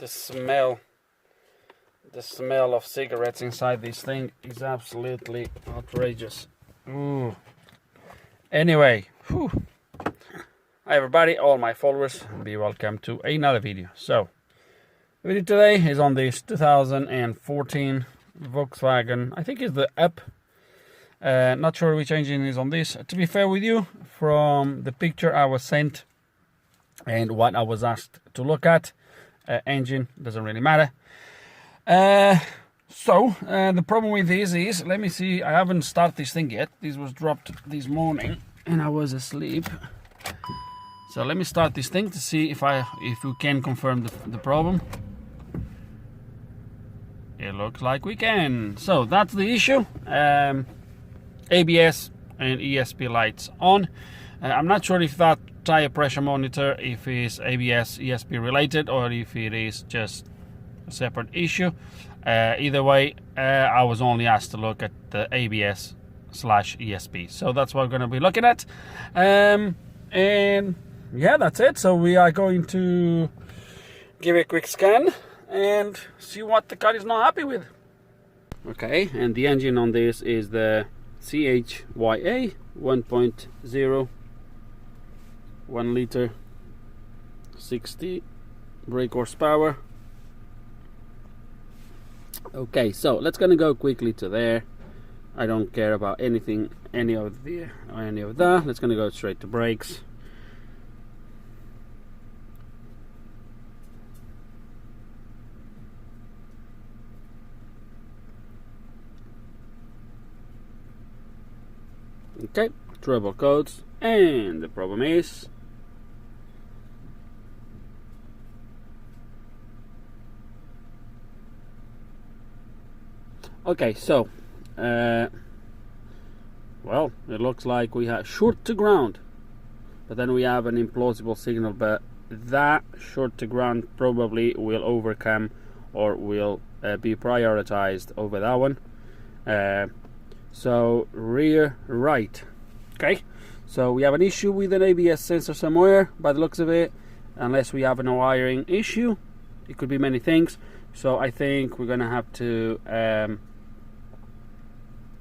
the smell of cigarettes inside this thing is absolutely outrageous. Ooh. Anyway, whew. Hi everybody, all my followers, be welcome to another video. So, the video today is on this 2014 Volkswagen, I think it's the UP. Not sure which engine is on this. To be fair with you, from the picture I was sent and what I was asked to look at, engine doesn't really matter. So the problem with this is, let me see, I haven't started this thing yet. This was dropped this morning and I was asleep. So let me start this thing to see if we can confirm the problem. It looks like we can. So that's the issue. ABS and ESP lights on. I'm not sure if that tire pressure monitor, if it's ABS ESP related or if it is just a separate issue. Either way, I was only asked to look at the ABS/ESP, so that's what we're going to be looking at. And yeah, that's it. So we are going to give it a quick scan and see what the car is not happy with. Okay, and the engine on this is the CHYA 1.0 1 liter 60 brake horsepower. Okay, so let's gonna go quickly to there. I don't care about anything, any of that. Let's gonna go straight to brakes. Okay, trouble codes, and the problem is okay, so well, it looks like we have short to ground, but then we have an implausible signal, but that short to ground probably will overcome or will be prioritized over that one. So rear right. Okay, so we have an issue with an ABS sensor somewhere by the looks of it, unless we have an wiring issue. It could be many things, so I think we're gonna have to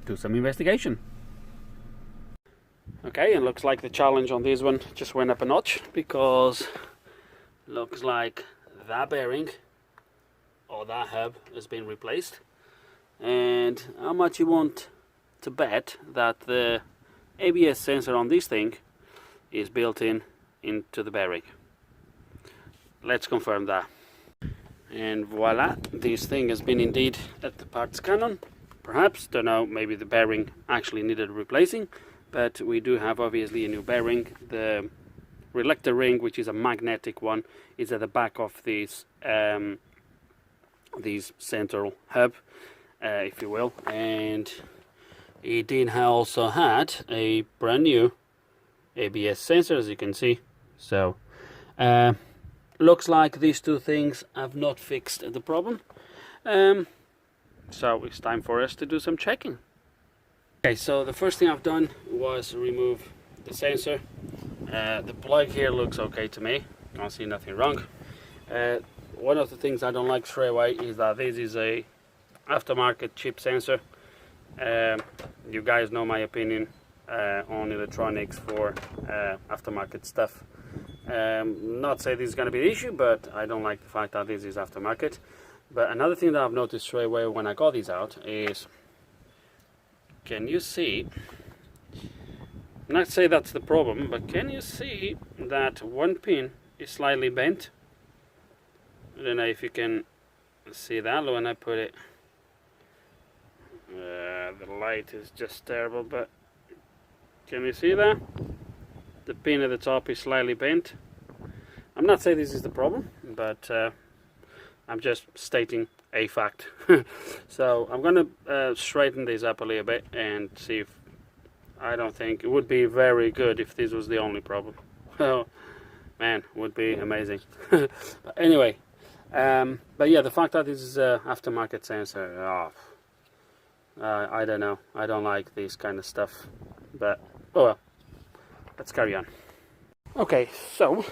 do some investigation. Okay, and looks like the challenge on this one just went up a notch, because looks like that bearing or that hub has been replaced. And how much you want to bet that the ABS sensor on this thing is built into the bearing? Let's confirm that. And voila, this thing has been indeed at the parts canon. Perhaps, don't know, maybe the bearing actually needed replacing, but we do have obviously a new bearing. The reluctor ring, which is a magnetic one, is at the back of this central hub, if you will, and it did also had a brand new ABS sensor, as you can see. So looks like these two things have not fixed the problem. So it's time for us to do some checking. Okay, so the first thing I've done was remove the sensor. The plug here looks okay to me. I don't see nothing wrong. One of the things I don't like straight away is that this is a aftermarket cheap sensor. You guys know my opinion on electronics for aftermarket stuff. Not say this is going to be the issue, but I don't like the fact that this is aftermarket. But another thing that I've noticed straight away when I got these out is, can you see, not say that's the problem, but can you see that one pin is slightly bent? I don't know if you can see that when I put it. The light is just terrible, but can you see that? The pin at the top is slightly bent. I'm not saying this is the problem, but I'm just stating a fact. So I'm gonna straighten this up a little bit and see if, I don't think it would be very good if this was the only problem. Oh man, would be amazing. But anyway, but yeah, the fact that this is a aftermarket sensor, I don't know, I don't like this kind of stuff, but oh well, let's carry on. Okay, so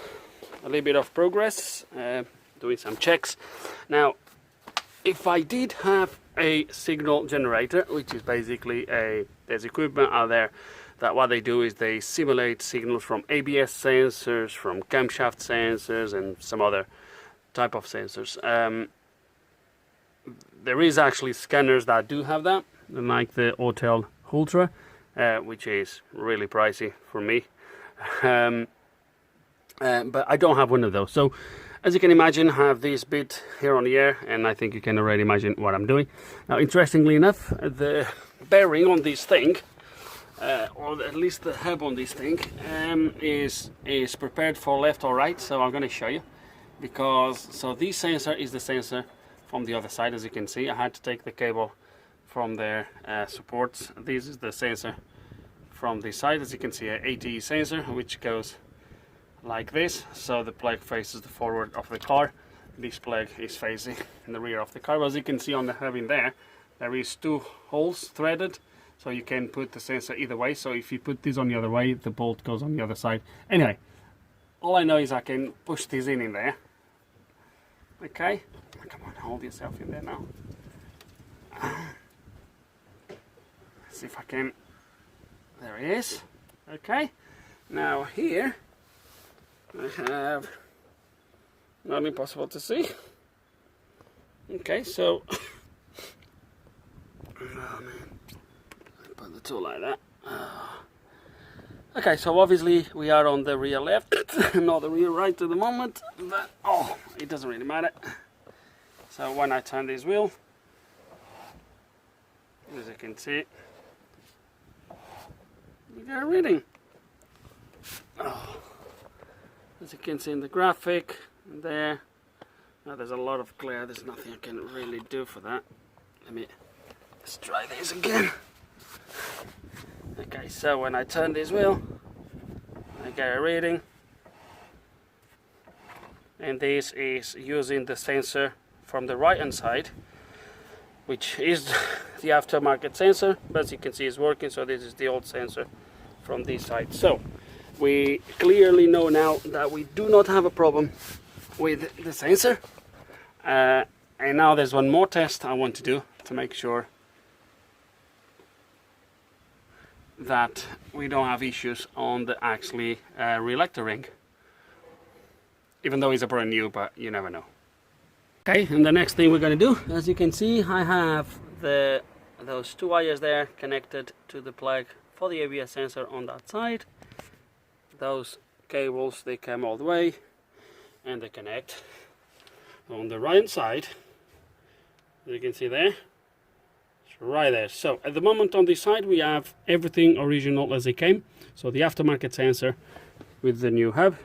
a little bit of progress. The doing some checks. Now, if I did have a signal generator, which is basically there's equipment out there that what they do is they simulate signals from ABS sensors, from camshaft sensors, and some other type of sensors. There is actually scanners that do have that, like the Autel Ultra, which is really pricey for me. But I don't have one of those. So as you can imagine, I have this bit here on the air, and I think you can already imagine what I'm doing. Now, interestingly enough, the bearing on this thing, or at least the hub on this thing, is prepared for left or right. So I'm going to show you, because this sensor is the sensor from the other side. As you can see, I had to take the cable from their supports. This is the sensor from this side. As you can see, an ATE sensor, which goes like this, so the plug faces the forward of the car. This plug is facing in the rear of the car. As you can see on the hub in there is 2 holes threaded, so you can put the sensor either way. So if you put this on the other way, the bolt goes on the other side. Anyway, all I know is I can push this in there. Okay, come on, hold yourself in there now. Let's see if I can. There it is. Okay, now here I have, not impossible to see. Okay, so oh man, I put the tool like that. Okay, so obviously we are on the rear left, not the rear right at the moment, but it doesn't really matter. So when I turn this wheel, as you can see, we got a reading. As you can see in the graphic there, now there's a lot of glare. There's nothing I can really do for that. Let's try this again. Okay, so when I turn this wheel, I get a reading, and this is using the sensor from the right hand side, which is the aftermarket sensor, but as you can see it's working. So this is the old sensor from this side. So we clearly know now that we do not have a problem with the sensor, and now there's one more test I want to do to make sure that we don't have issues on the actually reelector ring, even though it's a brand new, but you never know. Okay, and the next thing we're going to do, as you can see, I have those 2 wires there connected to the plug for the ABS sensor on that side. Those cables, they come all the way and they connect on the right hand side. As you can see there, it's right there. So at the moment on this side we have everything original as it came, so the aftermarket sensor with the new hub.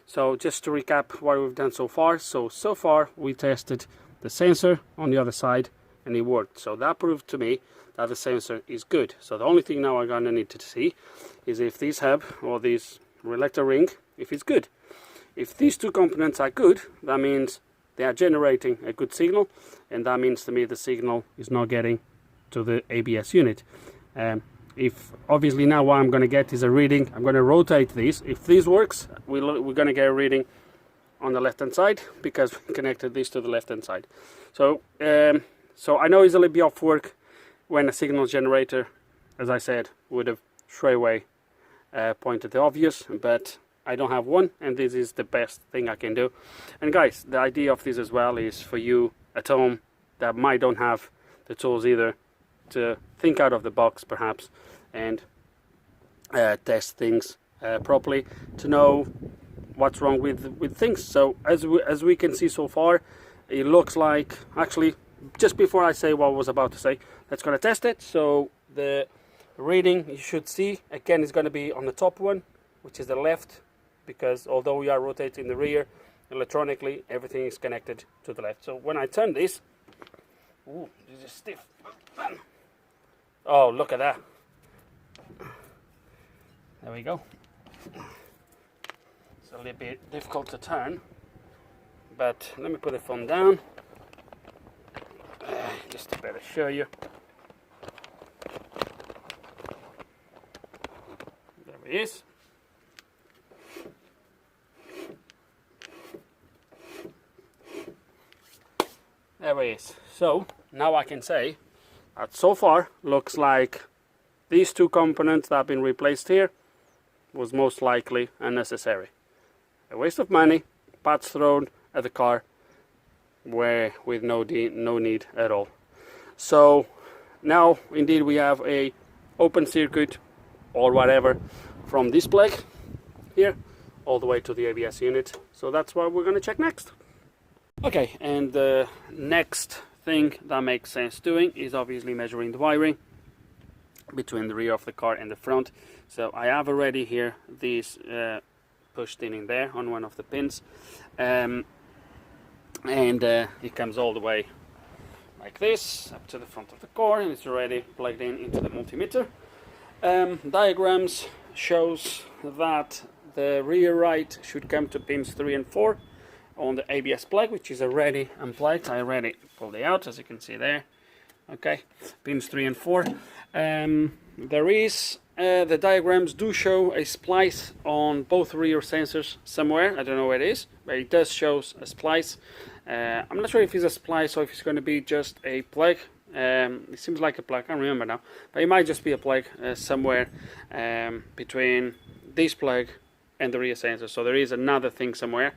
So just to recap what we've done so far, so far we tested the sensor on the other side and it worked. So that proved to me that the sensor is good. So the only thing now I'm gonna need to see is if this hub or this reelector ring, if it's good. If these 2 components are good, that means they are generating a good signal, and that means to me the signal is not getting to the ABS unit. If obviously now what I'm going to get is a reading, I'm going to rotate this. If this works, we're going to get a reading on the left hand side, because we connected this to the left hand side. So so I know it's a little bit off work when a signal generator, as I said, would have straight away pointed the obvious, but I don't have one, and this is the best thing I can do. And guys, the idea of this as well is for you at home that might don't have the tools either, to think out of the box perhaps and test things properly, to know what's wrong with things. So as we can see so far, it looks like, actually just before I say what I was about to say, let's gonna test it. So the reading you should see again is going to be on the top one, which is the left, because although we are rotating the rear electronically, everything is connected to the left. So when I turn this, ooh, this is stiff. Oh, look at that. There we go. It's a little bit difficult to turn, but let me put the phone down just to better show you. There it is. there it is. So now I can say that so far looks like these two components that have been replaced here was most likely unnecessary. A waste of money, parts thrown at the car with no need at all. So now indeed we have a open circuit or whatever from this plug here all the way to the ABS unit. So that's what we're going to check next. Okay, and the next thing that makes sense doing is obviously measuring the wiring between the rear of the car and the front. So I have already here these pushed in there on one of the pins, and it comes all the way like this up to the front of the car, and it's already plugged in into the multimeter. Diagrams shows that the rear right should come to pins 3 and 4 on the ABS plug, which is already unplugged. I already pulled it out, as you can see there. Okay, pins 3 and 4. There is the diagrams do show a splice on both rear sensors somewhere. I don't know where it is, but it does show a splice. I'm not sure if it's a splice or if it's going to be just a plug. It seems like a plug, I can't remember now, but it might just be a plug somewhere between this plug and the rear sensor. So there is another thing somewhere,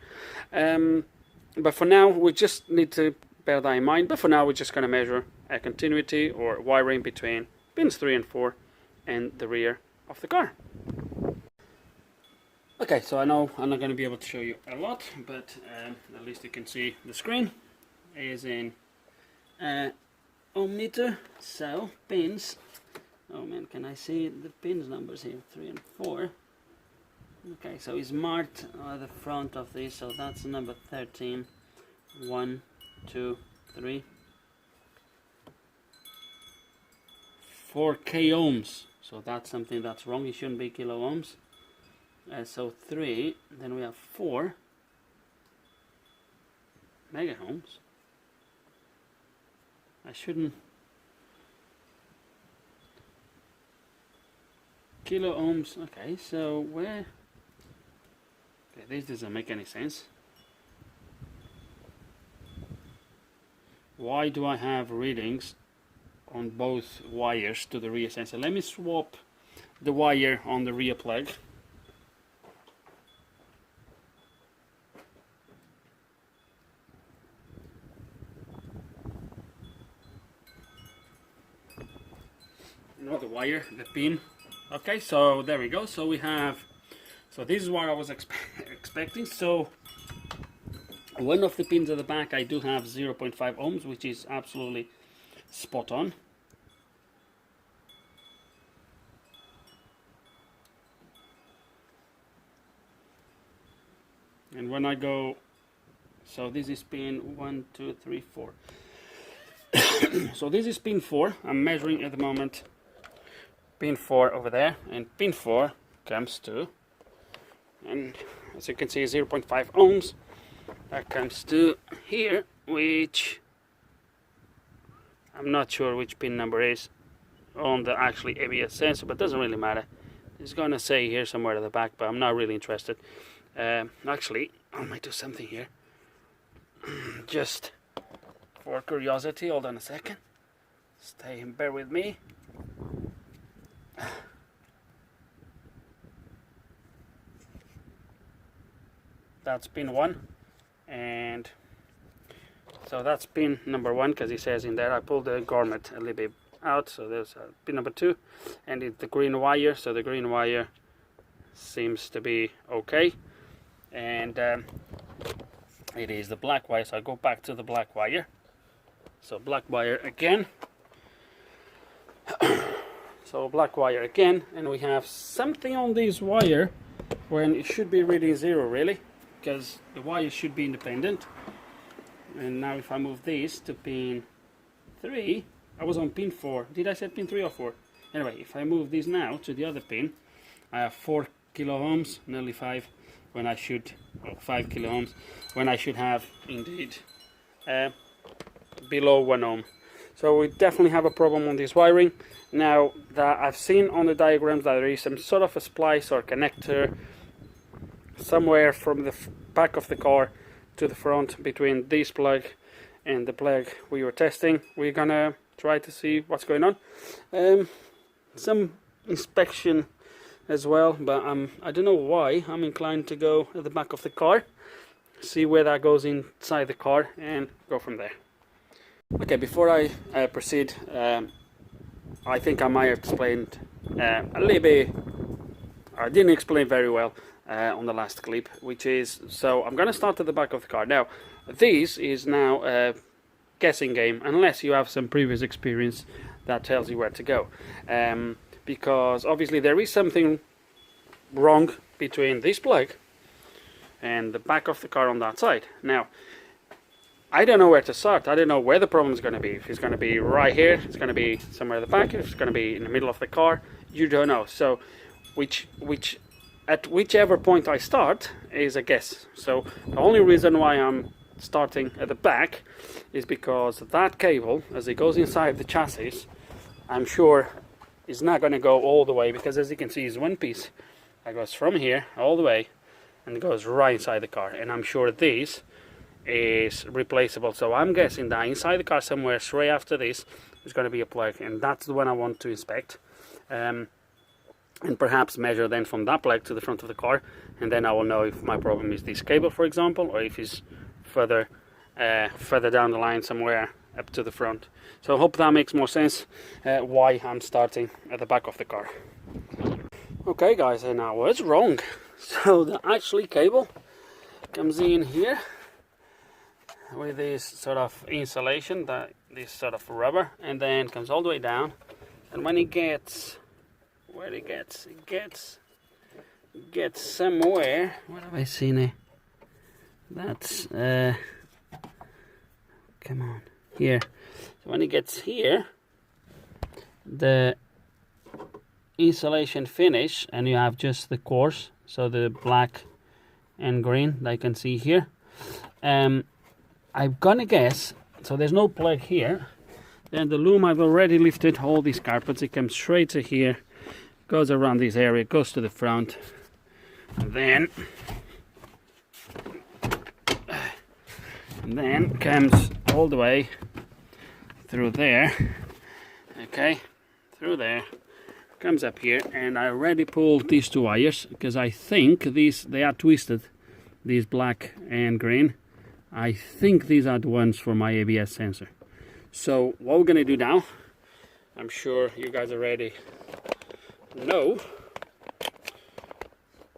but for now we just need to bear that in mind. But for now we're just going to measure a continuity or wiring between pins 3 and 4 and the rear of the car. Okay, so I know I'm not going to be able to show you a lot, but at least you can see the screen is in ohm meter. So pins, oh man, can I see the pins numbers here? 3 and 4. Okay, so it's marked at the front of this, so that's number 13. 1, 2, 3, 4 k ohms. So that's something that's wrong. It shouldn't be kilo ohms. So 3, then we have 4 mega ohms. I shouldn't. Kilo ohms. Okay, so where? Okay, this doesn't make any sense. Why do I have readings on both wires to the rear sensor? Let me swap the wire on the rear plug. Not the wire, the pin. Okay, so there we go. So we have, so this is what I was expecting. So one of the pins at the back I do have 0.5 ohms, which is absolutely spot on. And when I go, so this is pin 1, 2, 3, 4. So this is pin 4. I'm measuring at the moment pin 4 over there, and pin 4 comes to, and as you can see, 0.5 ohms. That comes to here, which I'm not sure which pin number is on the actually ABS sensor, but it doesn't really matter. It's going to say here somewhere at the back, but I'm not really interested. Actually, I might do something here just for curiosity. Hold on a second, stay and bear with me. That's pin 1, and so that's pin number 1, because it says in there. I pulled the garment a little bit out, so there's pin number 2, and it's the green wire. So the green wire seems to be okay, and it is the black wire. So I go back to the black wire. So black wire again. So black wire again, and we have something on this wire when it should be reading 0, really, because the wire should be independent. And now if I move this to pin 3, I was on pin 4. Did I say pin 3 or 4? Anyway, if I move this now to the other pin, I have 4 kilo ohms, nearly 5, when I should, 5 kilo ohms, when I should have indeed below 1 ohm. So we definitely have a problem on this wiring. Now that I've seen on the diagrams that there is some sort of a splice or connector somewhere from the back of the car to the front between this plug and the plug we were testing, we're gonna try to see what's going on. Some inspection as well, but I don't know why I'm inclined to go at the back of the car, see where that goes inside the car, and go from there. Okay, before I proceed, I think I might have explained a little bit. I didn't explain very well on the last clip, which is, so I'm going to start at the back of the car. Now, this is now a guessing game, unless you have some previous experience that tells you where to go. Because obviously there is something wrong between this plug and the back of the car on that side. Now, I don't know where to start. I don't know where the problem is going to be. If it's going to be right here, it's going to be somewhere at the back, if it's going to be in the middle of the car, you don't know. So at whichever point I start is a guess. So the only reason why I'm starting at the back is because that cable, as it goes inside the chassis, I'm sure is not going to go all the way, because as you can see, it's one piece that goes from here all the way and it goes right inside the car, and I'm sure this is replaceable. So I'm guessing that inside the car somewhere straight after this is going to be a plug, and that's the one I want to inspect. And perhaps measure then from that plug to the front of the car, and then I will know if my problem is this cable, for example, or if it's further down the line somewhere up to the front. So I hope that makes more sense why I'm starting at the back of the car. Okay guys, and I was wrong. So the actually cable comes in here with this sort of insulation, this sort of rubber, and then comes all the way down, and when it gets where it gets somewhere. What have I seen it? That's come on, here. So when it gets here, the insulation finish, and you have just the cores, so the black and green that you can see here. I'm gonna guess, so there's no plug here, then the loom, I've already lifted all these carpets, it comes straight to here, goes around this area, goes to the front, and then comes all the way through there. Okay, through there, comes up here, and I already pulled these two wires because I think they are twisted, these black and green. I think these are the ones for my ABS sensor. So what we're gonna do now, I'm sure you guys already know.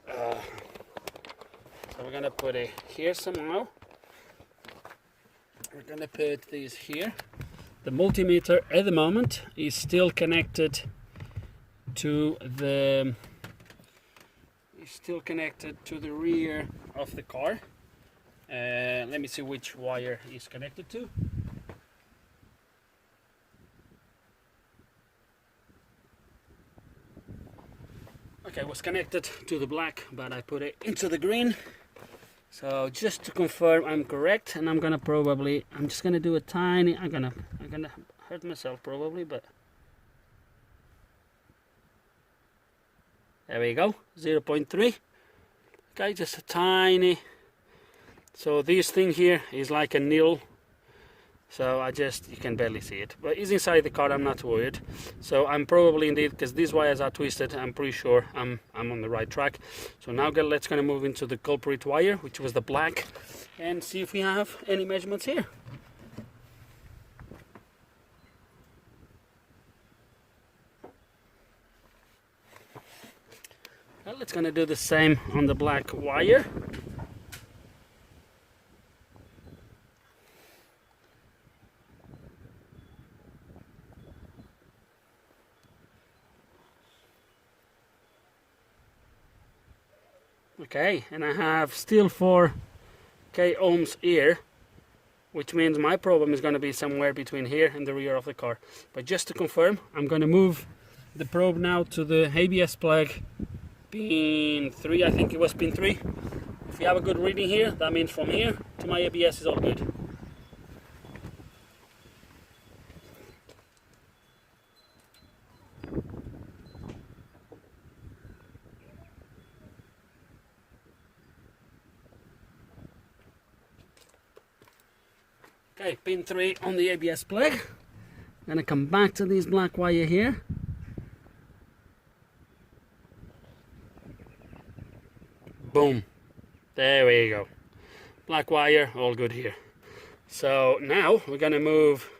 So we're gonna put it here somehow. We're gonna put these here. The multimeter at the moment is still connected to the rear of the car. Let me see which wire is connected to. Okay, it was connected to the black, but I put it into the green. So just to confirm I'm correct, and I'm just gonna do a tiny, I'm gonna hurt myself probably, but there we go, 0.3. Okay, just a tiny. So this thing here is like a nil. So you can barely see it, but it's inside the car, I'm not worried. So I'm probably indeed, because these wires are twisted, I'm pretty sure I'm on the right track. So now let's gonna move into the culprit wire, which was the black, and see if we have any measurements here. Well, let's gonna do the same on the black wire. Okay, and I have still 4 ohms here, which means my problem is going to be somewhere between here and the rear of the car. But just to confirm, I'm going to move the probe now to the ABS plug pin 3, I think it was pin 3. If you have a good reading here, that means from here to my ABS is all good. Okay, pin 3 on the ABS plug. I'm gonna come back to this black wire here. Boom. There we go. Black wire, all good here. So now we're gonna move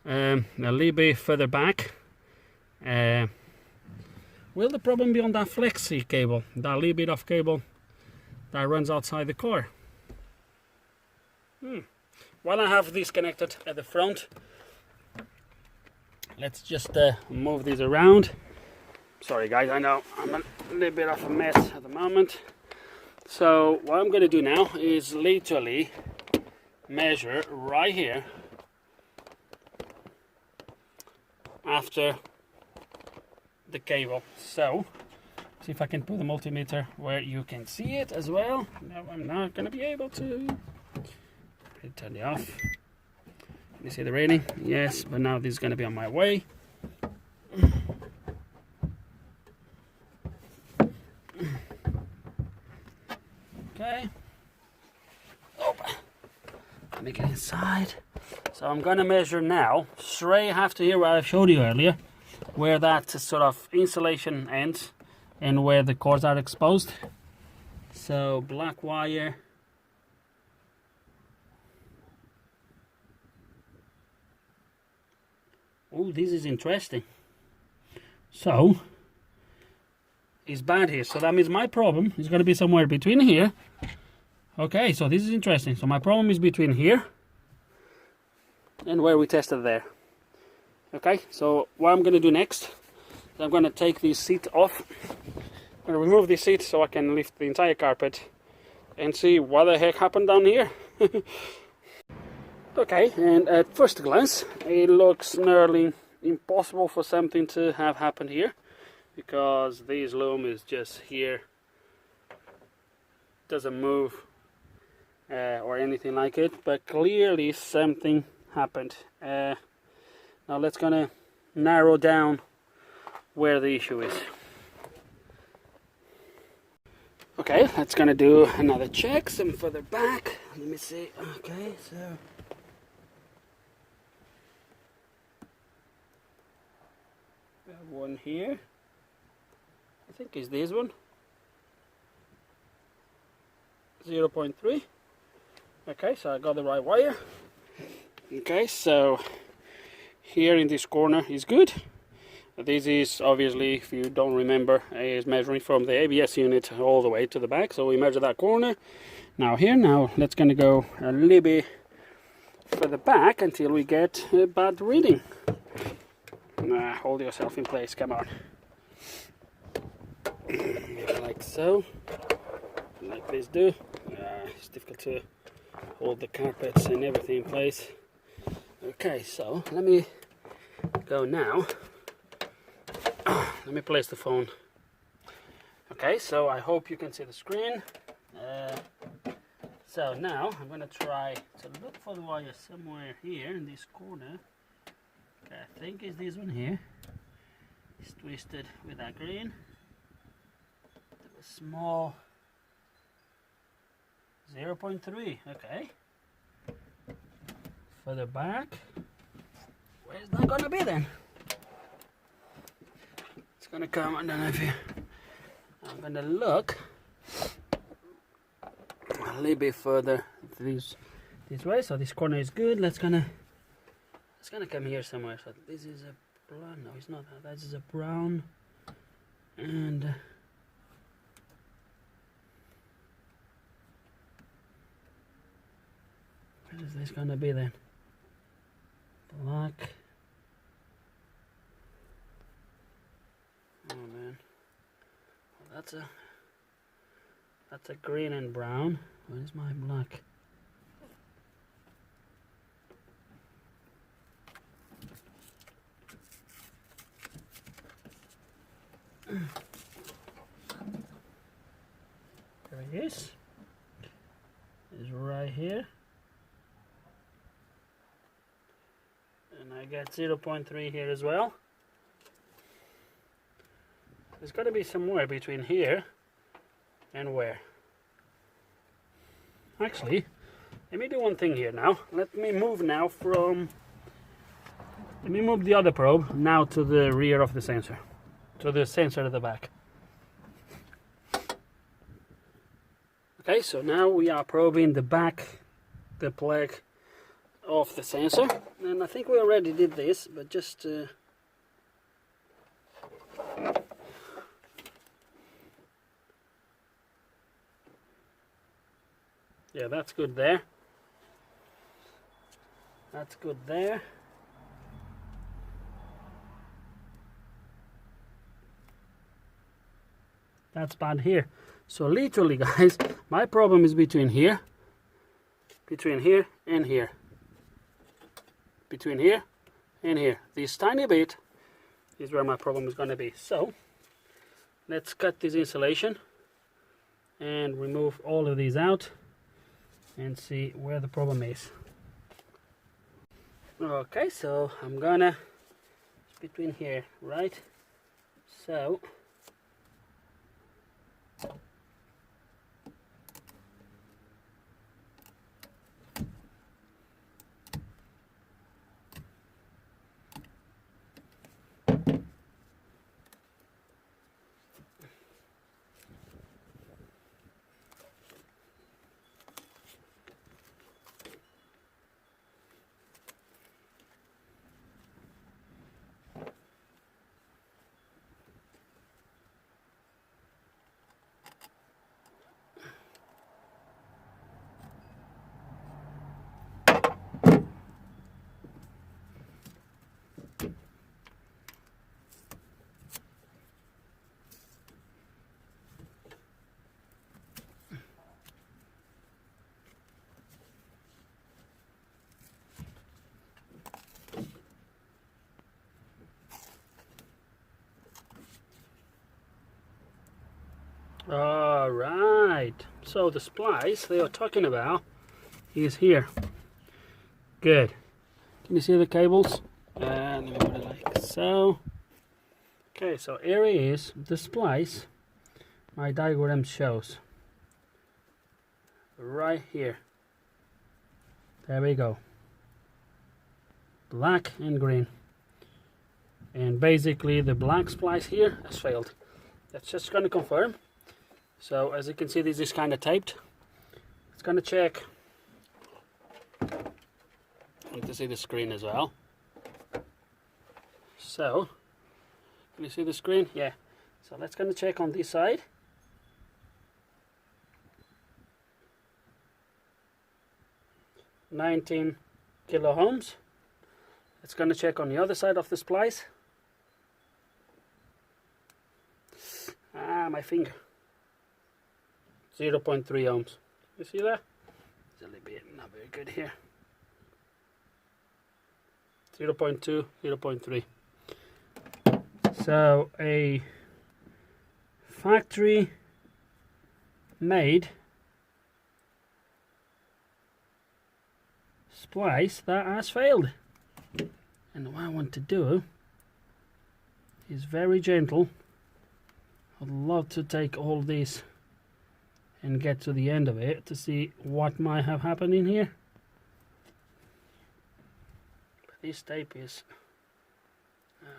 a little bit further back. Will the problem be on that flexi cable? That little bit of cable that runs outside the car? While I have this connected at the front, let's just move these around. Sorry guys, I know I'm a little bit of a mess at the moment. So what I'm going to do now is literally measure right here after the cable. So see if I can put the multimeter where you can see it as well. No, I'm not going to be able to. Turn it off. You see the rating? Yes, but now this is going to be on my way. Okay. Oh, let me get inside. So I'm going to measure now, straight after here where I showed you earlier, where that sort of insulation ends and where the cords are exposed. So black wire. Oh, this is interesting. So it's bad here, so that means my problem is going to be somewhere between here. Okay, so this is interesting. So my problem is between here and where we tested there. Okay, so what I'm going to do next is I'm going to take this seat off. I'm going to remove this seat so I can lift the entire carpet and see what the heck happened down here. Okay, and at first glance it looks nearly impossible for something to have happened here, because this loom is just here, doesn't move or anything like it, but clearly something happened. Now let's gonna narrow down where the issue is. Okay, let's gonna do another check, some further back. Let me see. Okay, so we have one here. I think it's this one. 0.3. Okay, so I got the right wire. Okay, so here in this corner is good. This is obviously, if you don't remember, is measuring from the ABS unit all the way to the back. So we measure that corner. Now here, now let's gonna go a little bit further back until we get a bad reading. Hold yourself in place, come on. Like so. Like this do. It's difficult to hold the carpets and everything in place. Okay, so let me go now. Let me place the phone. Okay, so I hope you can see the screen. So now I'm going to try to look for the wire somewhere here in this corner. Okay, I think it's this one here. It's twisted with that green. A small 0.3. Okay. Further back. Where's that gonna be then? It's gonna come. I don't know if you. I'm gonna look a little bit further this way. So this corner is good. It's gonna come here somewhere. So this is a brown. No, it's not that. That is a brown. And where is this gonna be then? Black. Oh man. Well, that's a green and brown. Where's my black? There it is. It's right here. And I got 0.3 here as well. There's got to be somewhere between here and where. Actually, let me do one thing here now. Let me move the other probe now to the rear of the sensor, to the sensor at the back. Okay, so now we are probing the back, the plug of the sensor, and I think we already did this, but just yeah, that's good there. That's good there. That's bad here. So literally, guys, my problem is between here and here. Between here and here. This tiny bit is where my problem is going to be. So let's cut this insulation and remove all of these out and see where the problem is. Okay, so I'm gonna, it's between here, right? So all right, so the splice they are talking about is here. Good. Can you see the cables? Let me put it like so. Okay, so here is the splice my diagram shows. Right here. There we go. Black and green. And basically the black splice here has failed. That's just going to confirm. So as you can see, this is kind of taped. It's going to check. I need to see the screen as well. So, can you see the screen? Yeah. So let's going to check on this side. $19 kilo ohms. It's going to check on the other side of the splice. My finger. 0.3 ohms. You see that? It's a little bit not very good here. 0.2, 0.3. So a factory made splice that has failed. And what I want to do is very gentle. I'd love to take all these and get to the end of it to see what might have happened in here. But this tape is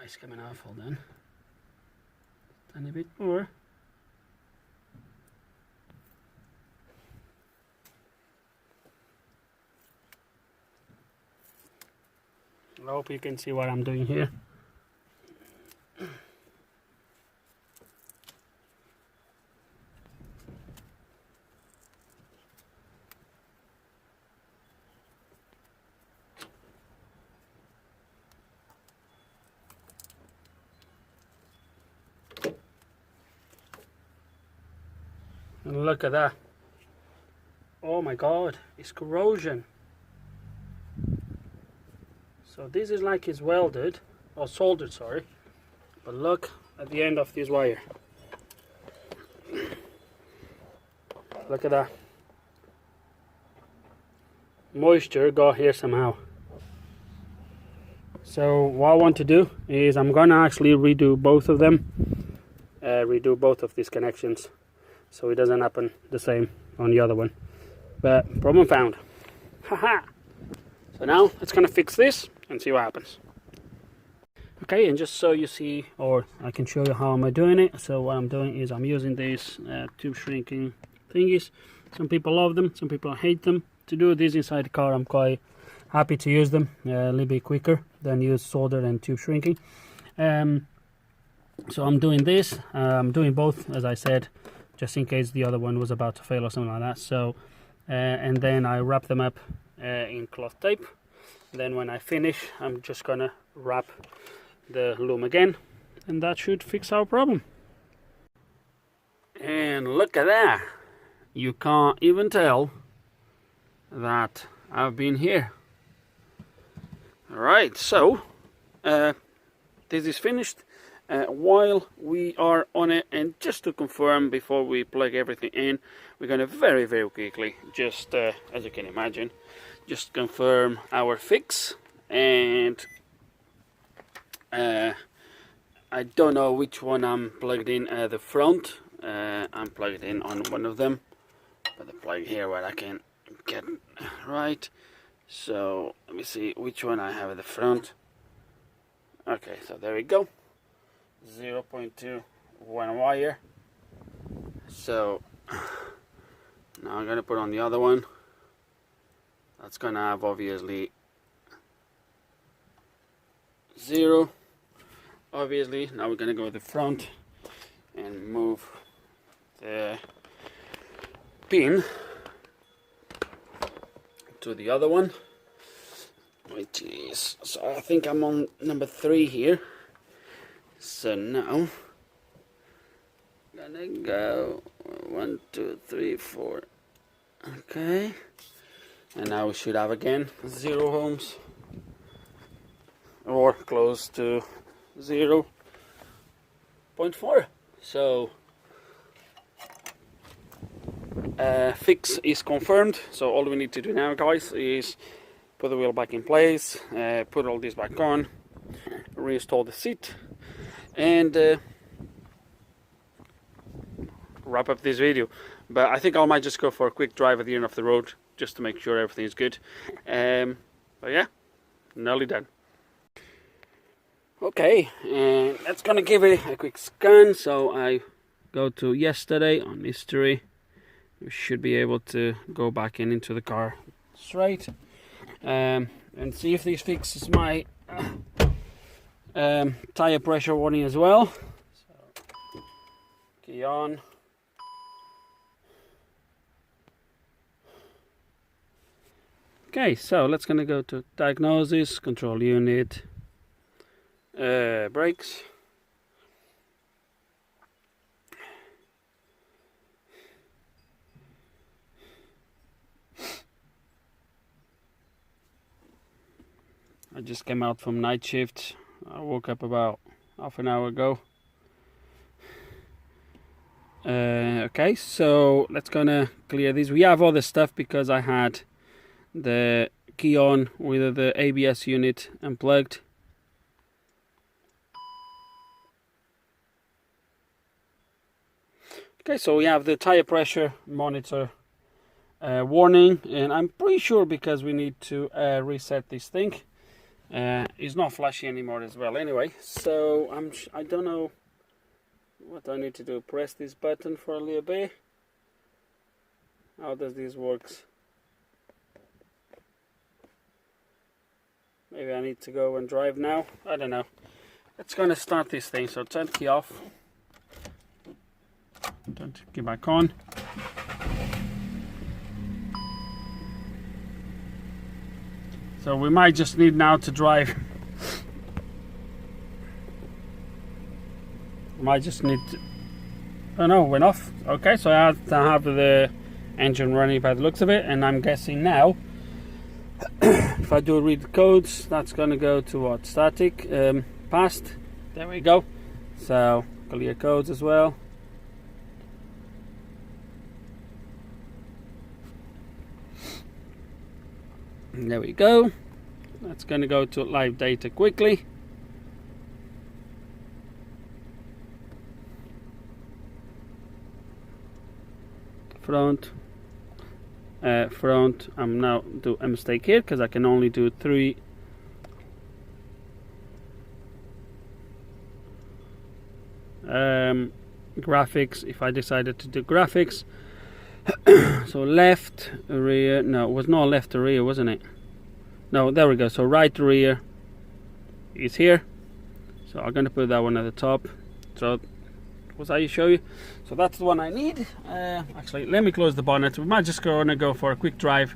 it's coming off. Hold on, tiny bit more. I hope you can see what I'm doing here. And look at that. Oh my god, it's corrosion. So this is like it's welded, or soldered, sorry. But look at the end of this wire. Look at that. Moisture got here somehow. So what I want to do is I'm gonna actually redo both of them. Redo both of these connections, so it doesn't happen the same on the other one. But problem found. Haha! So now let's gonna fix this and see what happens. Okay, and just so you see, or I can show you how am I doing it. So what I'm doing is I'm using these tube shrinking thingies. Some people love them, some people hate them. To do this inside the car, I'm quite happy to use them, a little bit quicker than use solder and tube shrinking. So I'm doing this, I'm doing both, as I said, just in case the other one was about to fail or something like that. So and then I wrap them up in cloth tape. Then when I finish, I'm just gonna wrap the loom again, and that should fix our problem. And look at that, you can't even tell that I've been here. Alright, so this is finished. While we are on it, and just to confirm before we plug everything in, we're going to very quickly, just as you can imagine, just confirm our fix. And I don't know which one I'm plugged in at the front. I'm plugged in on one of them, but the plug here where I can get right. So let me see which one I have at the front. Okay, so there we go. 0.2 one wire. So now I'm gonna put on the other one. That's gonna have obviously 0. Obviously, now we're gonna go to the front and move the pin to the other one, which is, so I think I'm on number 3 here. So now gonna go 1, 2, 3, 4. Okay, and now we should have again 0 ohms or close to 0.4. So fix is confirmed. So all we need to do now, guys, is put the wheel back in place, put all this back on, reinstall the seat, and wrap up this video. But I think I might just go for a quick drive at the end of the road just to make sure everything is good. But yeah, nearly done. Okay, and that's gonna give it a quick scan. So I go to yesterday on history. We should be able to go back into the car straight and see if this fixes my tire pressure warning as well. So, key on. Okay, so let's gonna go to diagnosis, control unit, brakes. I just came out from night shift. I woke up about half an hour ago. Okay, so let's gonna clear these. We have all the stuff because I had the key on with the ABS unit unplugged. Okay, so we have the tire pressure monitor warning, and I'm pretty sure because we need to reset this thing. It's not flashy anymore as well. Anyway, so I don't know what I need to do. Press this button for a little bit. How does this works? Maybe I need to go and drive now. I don't know. Let's gonna start this thing. So turn key off. Turn key back on. So we might just need now to drive. Might just need to, oh no, went off. Okay, so I have to have the engine running by the looks of it, and I'm guessing now if I do read the codes, that's gonna go to what? Static, past. There we go. So clear codes as well. And there we go. That's going to go to live data quickly. Front, front. I'm now do a mistake here because I can only do 3. Graphics, if I decided to do graphics. So left, rear, no, it was not left to rear, wasn't it? No, there we go. So right to rear is here. So I'm gonna put that one at the top. So was I show you? So that's the one I need. Actually, let me close the bonnet. We might just gonna go for a quick drive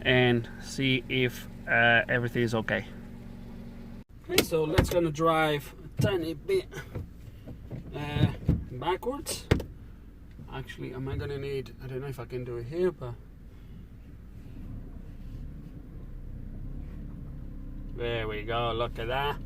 and see if everything is okay. Okay, so let's gonna drive a tiny bit backwards. Actually, am I gonna need, I don't know if I can do it here, but there we go, look at that.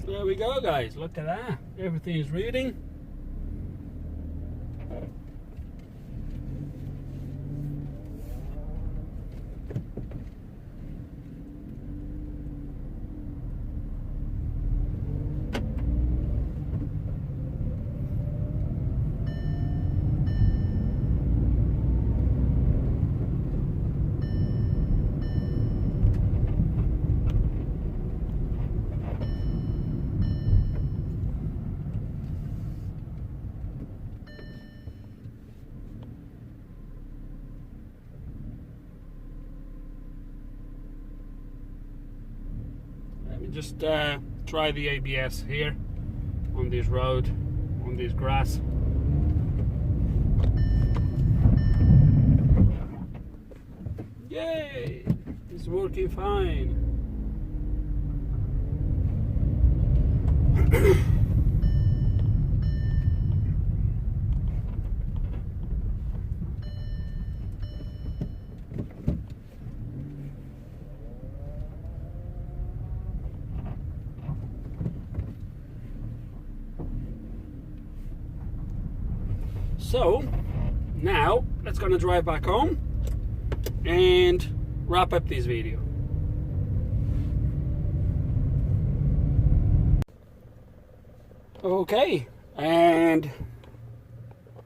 There we go, guys, look at that. Everything is reading. Just try the ABS here on this road, on this grass. Yay! It's working fine. So now let's gonna drive back home and wrap up this video. Okay, and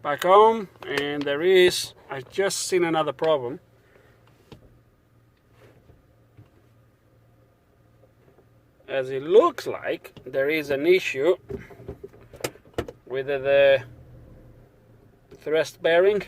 back home, and I just seen another problem. As it looks like there is an issue with the thrust bearing.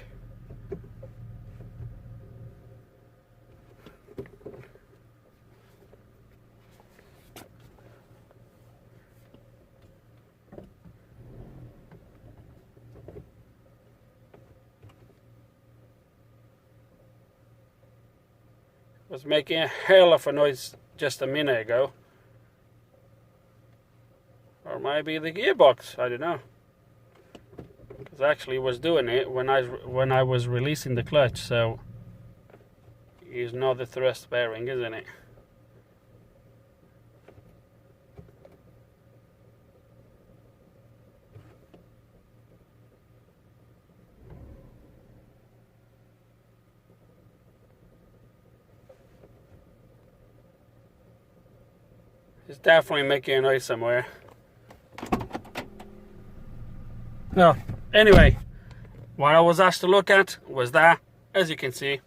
Was making a hell of a noise just a minute ago. Or maybe the gearbox, I don't know. Because actually was doing it when I was releasing the clutch, so it's not the thrust bearing, isn't it? It's definitely making a noise somewhere. No, anyway, what I was asked to look at was that, as you can see,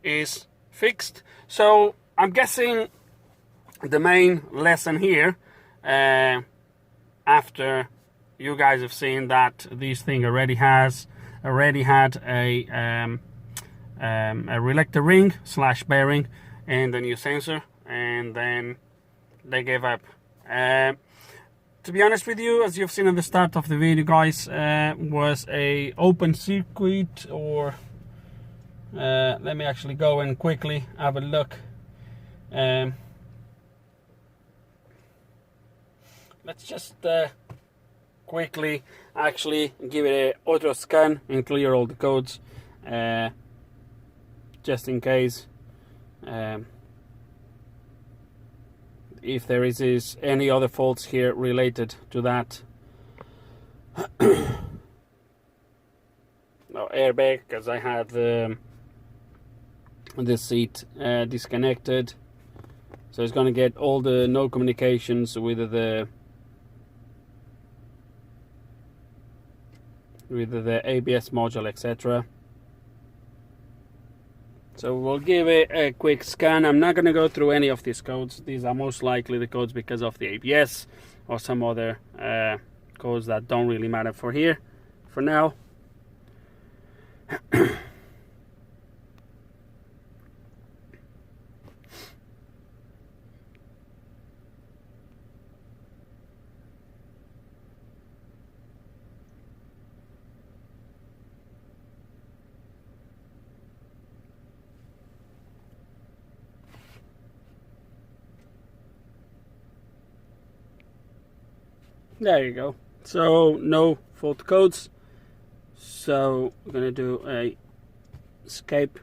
is fixed. So I'm guessing the main lesson here, after you guys have seen that this thing already had a relector ring / bearing and a new sensor, and then they gave up. to be honest with you, as you've seen at the start of the video, guys, was a open circuit, or let me actually go and quickly have a look. Let's just quickly actually give it a auto scan and clear all the codes, just in case if there is any other faults here related to that. No airbag, because I had the seat disconnected, so it's going to get all the no communications with the ABS module, etc. So we'll give it a quick scan. I'm not going to go through any of these codes. These are most likely the codes because of the ABS or some other codes that don't really matter for here for now. There you go. So no fault codes. So we're gonna do a escape.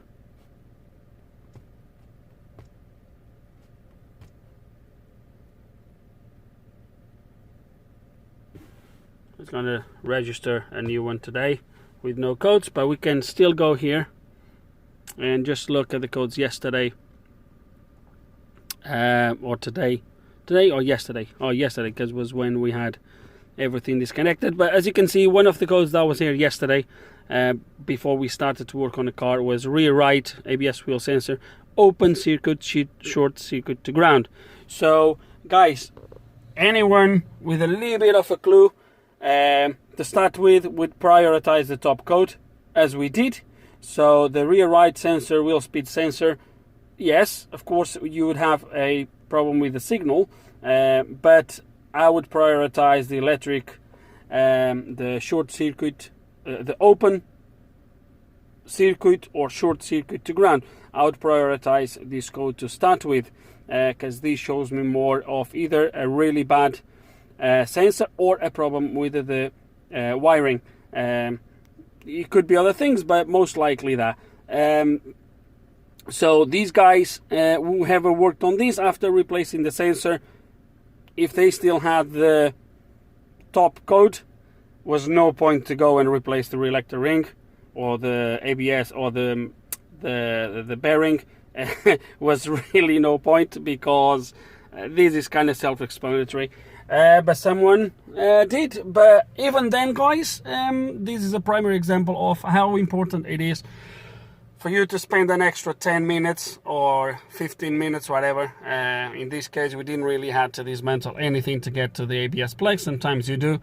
It's gonna register a new one today with no codes, but we can still go here and just look at the codes yesterday or today or yesterday. Oh, yesterday, because it was when we had everything disconnected. But as you can see, one of the codes that was here yesterday before we started to work on the car was rear right ABS wheel sensor, open circuit, short circuit to ground. So guys, anyone with a little bit of a clue to start with would prioritize the top code, as we did. So the rear right sensor, wheel speed sensor, yes, of course you would have a problem with the signal, but I would prioritize the electric, the short circuit, the open circuit or short circuit to ground. I would prioritize this code to start with, because this shows me more of either a really bad sensor or a problem with the wiring. It could be other things, but most likely that. So these guys who have worked on this after replacing the sensor, if they still had the top code, was no point to go and replace the reelector ring or the ABS or the bearing. Was really no point, because this is kind of self-explanatory. But someone did. But even then, guys, this is a primary example of how important it is for you to spend an extra 10 minutes or 15 minutes, whatever. In this case, we didn't really have to dismantle anything to get to the ABS plug. Sometimes you do,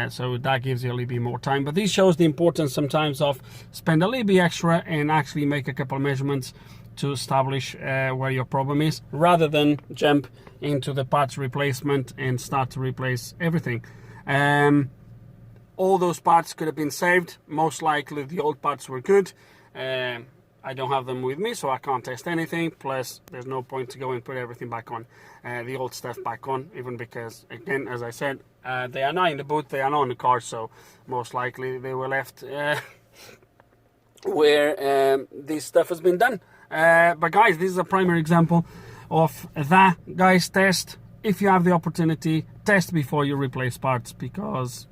so that gives you a little bit more time. But this shows the importance sometimes of spend a little bit extra and actually make a couple of measurements to establish where your problem is, rather than jump into the parts replacement and start to replace everything. All those parts could have been saved. Most likely the old parts were good. I don't have them with me, so I can't test anything. Plus, there's no point to go and put everything back on, the old stuff back on, even because, again, as I said, they are not in the boot, they are not in the car, so most likely they were left where this stuff has been done. But guys, this is a primary example of that. Guys, test. If you have the opportunity, test before you replace parts, because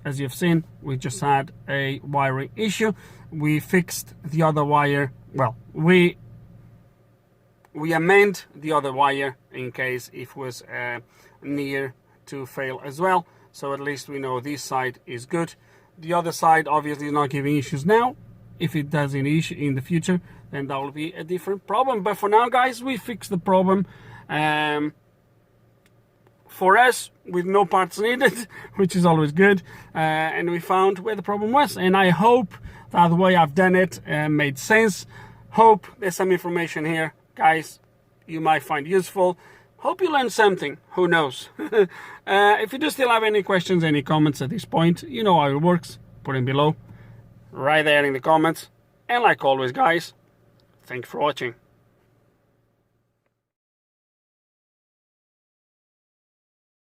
as you've seen, we just had a wiring issue. We fixed the other wire. Well, we amend the other wire in case it was near to fail as well. So at least we know this side is good. The other side obviously is not giving issues now. If it does in the future, then that will be a different problem. But for now, guys, we fixed the problem. For us, with no parts needed, which is always good, and we found where the problem was. And I hope that the way I've done it made sense. Hope there's some information here, guys, you might find useful. Hope you learned something. Who knows? If you do still have any questions, any comments at this point, you know how it works. Put them below, right there in the comments. And like always, guys, thank you for watching.